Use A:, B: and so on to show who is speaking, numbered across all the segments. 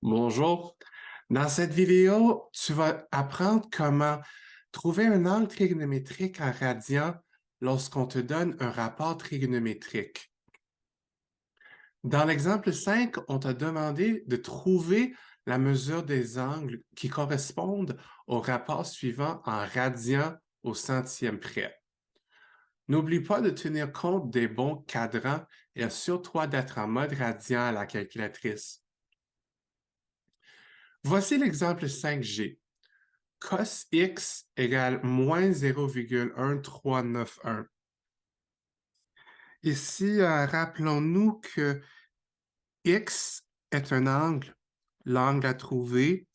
A: Bonjour. Dans cette vidéo, tu vas apprendre comment trouver un angle trigonométrique en radian lorsqu'on te donne un rapport trigonométrique. Dans l'exemple 5, on t'a demandé de trouver la mesure des angles qui correspondent au rapport suivant en radian au centième près. N'oublie pas de tenir compte des bons cadrans et assure-toi d'être en mode radian à la calculatrice. Voici l'exemple 5G. Cos x égale moins 0,1391. Ici, rappelons-nous que x est un angle, l'angle à trouver,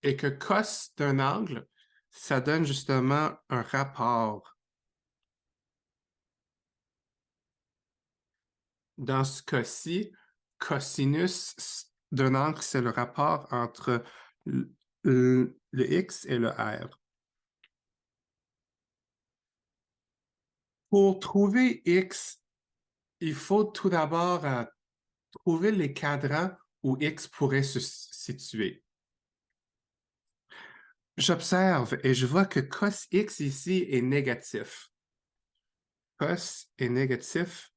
A: et que cos d'un angle, ça donne justement un rapport. Dans ce cas-ci, cosinus d'un angle, c'est le rapport entre le x et le r. Pour trouver x, il faut tout d'abord trouver les cadrans où x pourrait se situer. J'observe et je vois que cos x ici est négatif. Cos est négatif.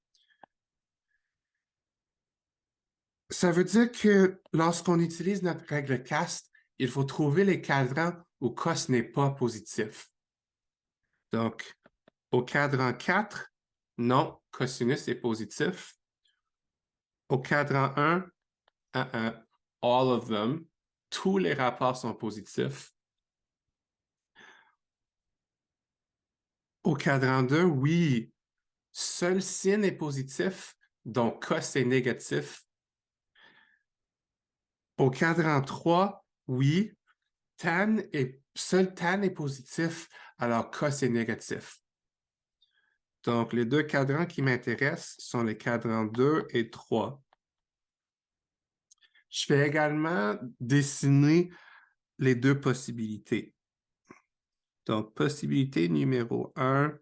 A: Ça veut dire que lorsqu'on utilise notre règle CAST, il faut trouver les cadrans où cos n'est pas positif. Donc, au cadran 4, non, cosinus est positif. Au cadran 1, all of them, tous les rapports sont positifs. Au cadran 2, oui, seul sin est positif, donc cos est négatif. Au cadran 3, oui, seul tan est positif, alors cos est négatif. Donc, les deux cadrans qui m'intéressent sont les cadrans 2 et 3. Je vais également dessiner les deux possibilités. Donc, possibilité numéro 1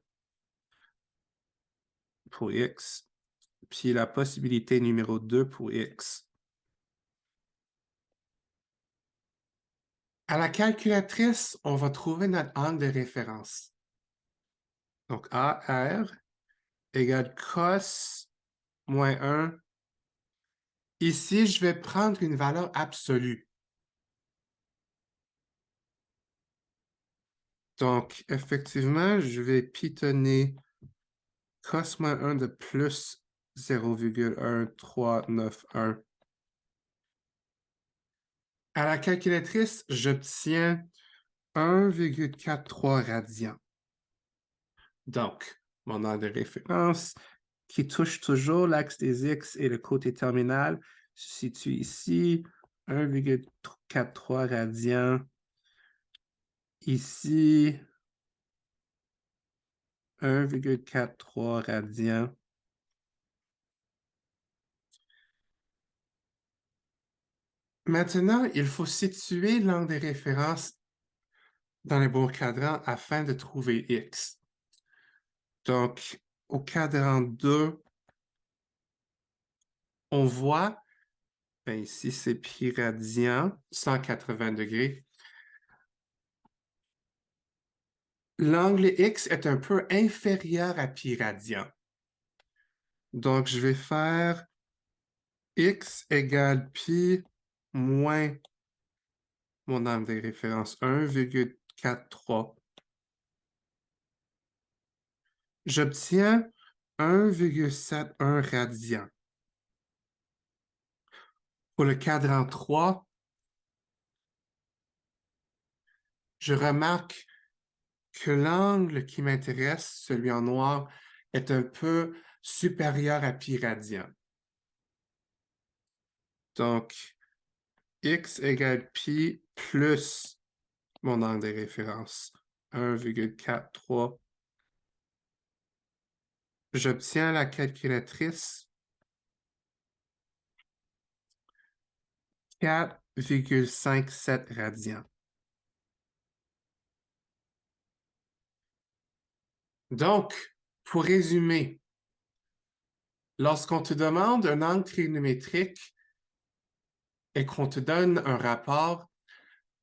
A: pour x, puis la possibilité numéro 2 pour x. À la calculatrice, on va trouver notre angle de référence. Donc, AR égale cos moins 1. Ici, je vais prendre une valeur absolue. Donc, effectivement, je vais pitonner cos moins 1 de plus 0,1391. À la calculatrice, j'obtiens 1,43 radians. Donc, mon angle de référence qui touche toujours l'axe des X et le côté terminal se situe ici, 1,43 radians. Ici, 1,43 radians. Maintenant, il faut situer l'angle de référence dans les bons cadrans afin de trouver X. Donc, au cadran 2, on voit, ben ici c'est pi radian, 180 degrés. L'angle X est un peu inférieur à pi radian. Donc, je vais faire X égale pi moins mon angle de référence, 1,43. J'obtiens 1,71 radian. Pour le cadran 3, je remarque que l'angle qui m'intéresse, celui en noir, est un peu supérieur à pi radian. Donc, x égale pi plus mon angle de référence, 1,43. J'obtiens la calculatrice 4,57 radians. Donc, pour résumer, lorsqu'on te demande un angle trigonométrique et qu'on te donne un rapport,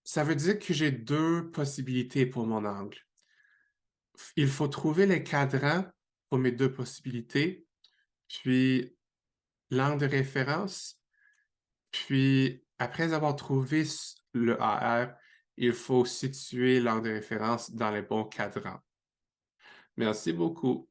A: ça veut dire que j'ai deux possibilités pour mon angle. Il faut trouver les cadrans pour mes deux possibilités, puis l'angle de référence, puis après avoir trouvé le AR, il faut situer l'angle de référence dans les bons cadrans. Merci beaucoup.